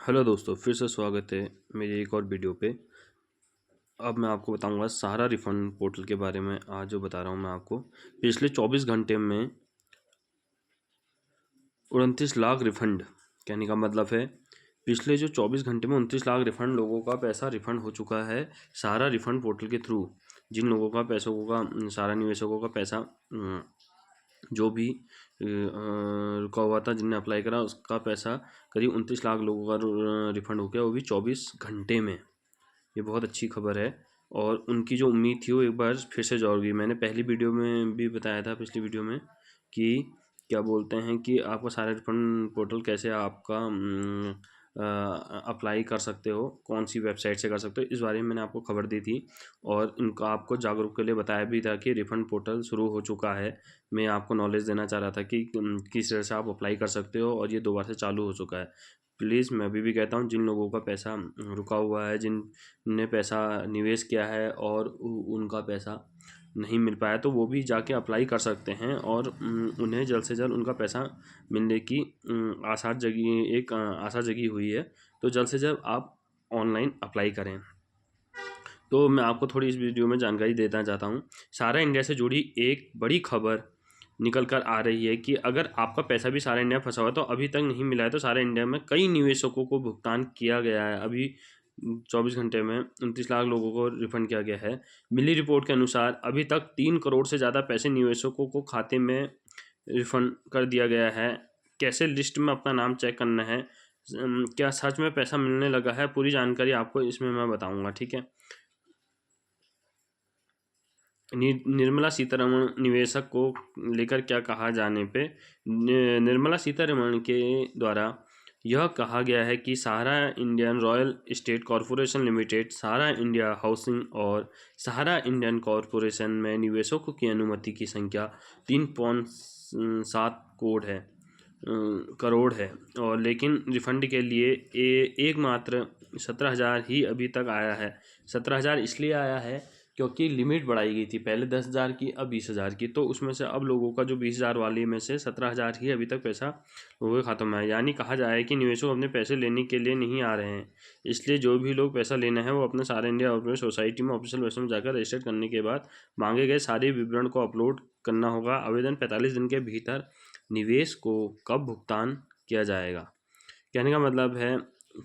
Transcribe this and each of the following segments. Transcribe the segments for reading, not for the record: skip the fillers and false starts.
Hello दोस्तों, फिर से स्वागत है मेरी एक और वीडियो पे। अब मैं आपको बताऊंगा सहारा रिफंड पोर्टल के बारे में। आज जो बता रहा हूँ मैं आपको, पिछले 24 घंटे में 29 लाख रिफंड। कहने का मतलब है पिछले जो 24 घंटे में 29 लाख रिफंड लोगों का पैसा रिफंड हो चुका है सहारा रिफंड पोर्टल के थ्रू। जिन लोगों का पैसों का सारा निवेशकों का पैसा जो भी रुका हुआ था, जिनने अप्लाई करा उसका पैसा करीब 29 लाख लोगों का रिफंड हो गया, वो भी 24 घंटे में। ये बहुत अच्छी खबर है और उनकी जो उम्मीद थी वो एक बार फिर से जोड़ गई। मैंने पहली वीडियो में भी बताया था, पिछली वीडियो में, कि क्या बोलते हैं कि आपका सारा रिफंड पोर्टल कैसे आपका अप्लाई कर सकते हो, कौन सी वेबसाइट से कर सकते हो, इस बारे में मैंने आपको खबर दी थी। और इनका आपको जागरूक के लिए बताया भी था कि रिफंड पोर्टल शुरू हो चुका है। मैं आपको नॉलेज देना चाह रहा था कि किस तरह से आप अप्लाई कर सकते हो, और ये दोबारा से चालू हो चुका है। प्लीज़ मैं अभी भी कहता हूँ, जिन लोगों का पैसा रुका हुआ है, जिनने पैसा निवेश किया है और उनका पैसा नहीं मिल पाया, तो वो भी जाके अप्लाई कर सकते हैं और उन्हें जल्द से जल्द उनका पैसा मिलने की आशा जगी हुई है। तो जल्द से जल्द आप ऑनलाइन अप्लाई करें। तो मैं आपको थोड़ी इस वीडियो में जानकारी देना चाहता हूँ। सारा इंडिया से जुड़ी एक बड़ी खबर निकल कर आ रही है कि अगर आपका पैसा भी सारा इंडिया फंसा हुआ है तो अभी तक नहीं मिला है, तो सारे इंडिया में कई निवेशकों को भुगतान किया गया है। अभी 24 घंटे में 29 लाख लोगों को रिफंड किया गया है। मिली रिपोर्ट के अनुसार अभी तक 3 करोड़ से ज़्यादा पैसे निवेशकों को खाते में रिफंड कर दिया गया है। कैसे लिस्ट में अपना नाम चेक करना है, क्या सच में पैसा मिलने लगा है, पूरी जानकारी आपको इसमें मैं बताऊंगा, ठीक है। निर्मला सीतारमण निवेशक को लेकर क्या कहा जाने पे निर्मला सीतारमण के द्वारा यह कहा गया है कि Sahara Indian real estate corporation limited, Sahara India housing और सहारा इंडियन कॉरपोरेशन में निवेशकों की अनुमति की संख्या 3.7 करोड़ है, और लेकिन रिफंड के लिए एकमात्र 17,000 ही अभी तक आया है। 17,000 इसलिए आया है क्योंकि लिमिट बढ़ाई गई थी, पहले 10,000 की, अब 20,000 की। तो उसमें से अब लोगों का जो 20,000 वाले में से 17,000 ही अभी तक पैसा लोगों के खातों में है। यानी कहा जाए कि निवेशक अपने पैसे लेने के लिए नहीं आ रहे हैं। इसलिए जो भी लोग पैसा लेना है वो अपने सारे इंडिया और सोसाइटी में ऑफिशियल वेबसाइट में जाकर रजिस्टर करने के बाद मांगे गए सारे विवरण को अपलोड करना होगा। आवेदन 45 दिन के भीतर निवेश को कब भुगतान किया जाएगा। कहने का मतलब है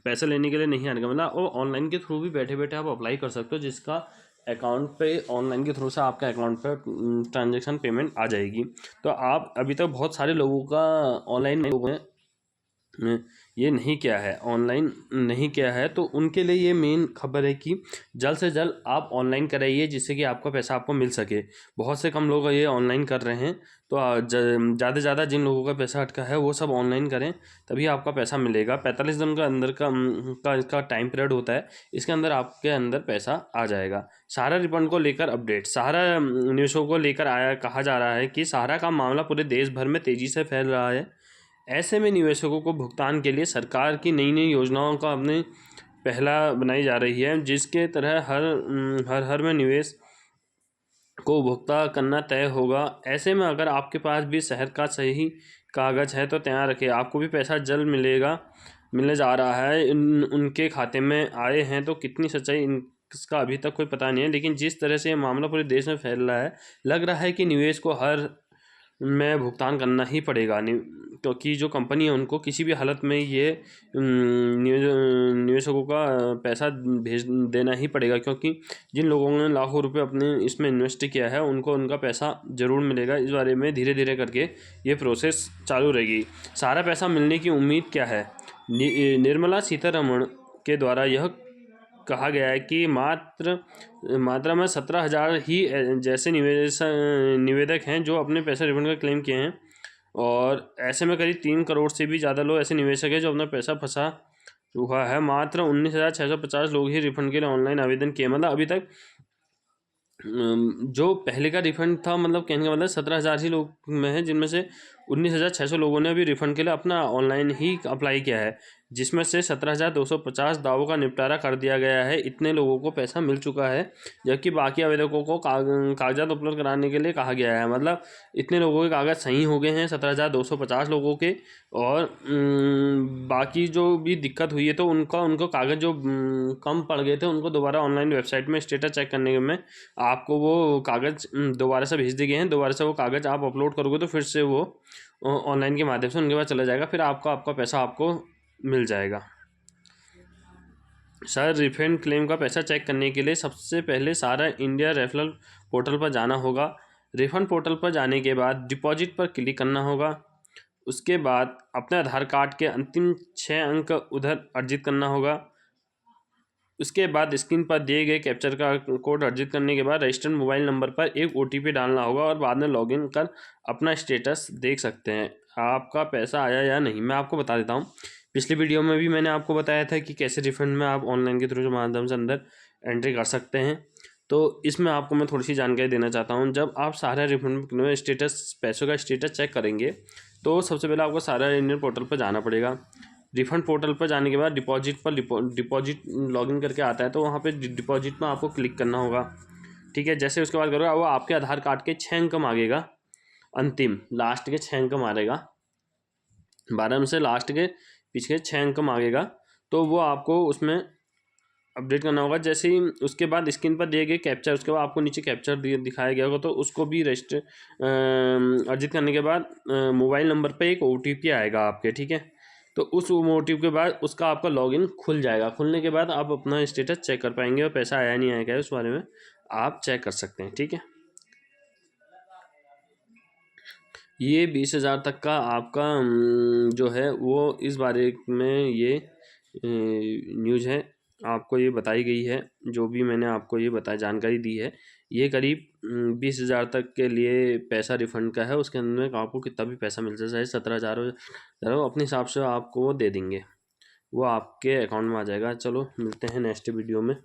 पैसा लेने के लिए नहीं आने का मतलब, और ऑनलाइन के थ्रू भी बैठे बैठे आप अप्लाई कर सकते हो, जिसका अकाउंट पे ऑनलाइन के थ्रू से आपके अकाउंट पे ट्रांजैक्शन पेमेंट आ जाएगी। तो आप अभी तक बहुत सारे लोगों का ऑनलाइन ये नहीं किया है, ऑनलाइन नहीं किया है, तो उनके लिए ये मेन खबर है कि जल्द से जल्द आप ऑनलाइन कराइए, जिससे कि आपका पैसा आपको मिल सके। बहुत से कम लोग ये ऑनलाइन कर रहे हैं, तो ज़्यादा से ज़्यादा जिन लोगों का पैसा अटका है वो सब ऑनलाइन करें, तभी आपका पैसा मिलेगा। 45 दिन का अंदर का इसका टाइम पीरियड होता है, इसके अंदर आपके अंदर पैसा आ जाएगा। सहारा रिफंड को लेकर अपडेट। सहारा न्यूज़ों को लेकर कहा जा रहा है कि सहारा का मामला पूरे देश भर में तेज़ी से फैल रहा है। ऐसे में निवेशकों को भुगतान के लिए सरकार की नई नई योजनाओं का अपने पहला बनाई जा रही है, जिसके तरह हर में निवेश को भुगतान करना तय होगा। ऐसे में अगर आपके पास भी शहर का सही कागज़ है तो तैयार रखिए, आपको भी पैसा जल्द मिलने जा रहा है। उनके खाते में आए हैं, तो कितनी सच्चाई इसका अभी तक कोई पता नहीं है, लेकिन जिस तरह से ये मामला पूरे देश में फैल रहा है, लग रहा है कि निवेश को हर में भुगतान करना ही पड़ेगा। क्योंकि जो कंपनी है उनको किसी भी हालत में ये निवेशकों का पैसा भेज देना ही पड़ेगा, क्योंकि जिन लोगों ने लाखों रुपए अपने इसमें इन्वेस्ट किया है उनको उनका पैसा ज़रूर मिलेगा। इस बारे में धीरे धीरे करके ये प्रोसेस चालू रहेगी। सारा पैसा मिलने की उम्मीद क्या है। निर्मला सीतारमण के द्वारा यह कहा गया है कि मात्रा में 17,000 ही जैसे निवेदक हैं जो अपने पैसा रिफंड का क्लेम किए हैं, और ऐसे में करीब 3 करोड़ से भी ज़्यादा लोग ऐसे निवेशक हैं जो अपना पैसा फंसा हुआ है। मात्र 19,650 लोग ही रिफंड के लिए ऑनलाइन आवेदन किए। मतलब अभी तक जो पहले का रिफंड था, मतलब कहने का मतलब 17,000 ही लोग में है, जिनमें से 19,600 लोगों ने अभी रिफंड के लिए अपना ऑनलाइन ही अप्लाई किया है, जिसमें से 17,250 दावों का निपटारा कर दिया गया है। इतने लोगों को पैसा मिल चुका है, जबकि बाकी आवेदकों को कागजात उपलब्ध कराने के लिए कहा गया है। मतलब इतने लोगों के कागज़ सही हो गए हैं, 17,250 लोगों के। और बाकी जो भी दिक्कत हुई है तो उनको कागज़ जो कम पड़ गए थे उनको दोबारा ऑनलाइन वेबसाइट में स्टेटस चेक करने में आपको वो कागज़ दोबारा से भेज दिए गए हैं। दोबारा से वो कागज़ आप अपलोड करोगे तो फिर से वो ऑनलाइन के माध्यम से उनके पास चला जाएगा, फिर आपका पैसा आपको मिल जाएगा। सर, रिफंड क्लेम का पैसा चेक करने के लिए सबसे पहले सारा इंडिया रेफरल पोर्टल पर जाना होगा। रिफंड पोर्टल पर जाने के बाद डिपॉजिट पर क्लिक करना होगा। उसके बाद अपने आधार कार्ड के अंतिम 6 अंक उधर अर्जित करना होगा। उसके बाद स्क्रीन पर दिए गए कैप्चर का कोड अर्जित करने के बाद रजिस्टर्ड मोबाइल नंबर पर एक OTP डालना होगा और बाद में लॉगिन कर अपना स्टेटस देख सकते हैं आपका पैसा आया या नहीं। मैं आपको बता देता हूँ, पिछली वीडियो में भी मैंने आपको बताया था कि कैसे रिफंड में आप ऑनलाइन के थ्रू के माध्यम से अंदर एंट्री कर सकते हैं। तो इसमें आपको मैं थोड़ी सी जानकारी देना चाहता हूँ। जब आप सारा रिफंड स्टेटस पैसों का स्टेटस चेक करेंगे तो सबसे पहले आपको सारा इंडियन पोर्टल पर जाना पड़ेगा। रिफंड पोर्टल पर जाने के बाद डिपॉजिट लॉगिन करके आता है, तो वहाँ पे डिपॉजिट में आपको क्लिक करना होगा। ठीक है, जैसे उसके बाद करोगे वो आपके आधार कार्ड के 6 अंक मांगेगा, अंतिम लास्ट के 6 अंक मारेगा, 12 में से लास्ट के पिछले 6 अंक मांगेगा, तो वो आपको उसमें अपडेट करना होगा। जैसे ही उसके बाद स्क्रीन पर दिए गए कैप्चर, उसके बाद आपको नीचे कैप्चर दिखाया गया होगा, तो उसको भी रजिस्टर अर्जित करने के बाद मोबाइल नंबर पे एक OTP आएगा आपके। ठीक है, तो उस OTP के बाद उसका आपका लॉगिन खुल जाएगा। खुलने के बाद आप अपना स्टेटस चेक कर पाएंगे और पैसा आया नहीं आएगा उस बारे में आप चेक कर सकते हैं। ठीक है, ये 20,000 तक का आपका जो है वो इस बारे में ये न्यूज़ है, आपको ये बताई गई है। जो भी मैंने आपको ये जानकारी दी है, ये करीब 20,000 तक के लिए पैसा रिफंड का है। उसके अंदर आपको कितना भी पैसा मिल जाए, 17,000 अपने हिसाब से आपको वो दे देंगे, वो आपके अकाउंट में आ जाएगा। चलो मिलते हैं नेक्स्ट वीडियो में।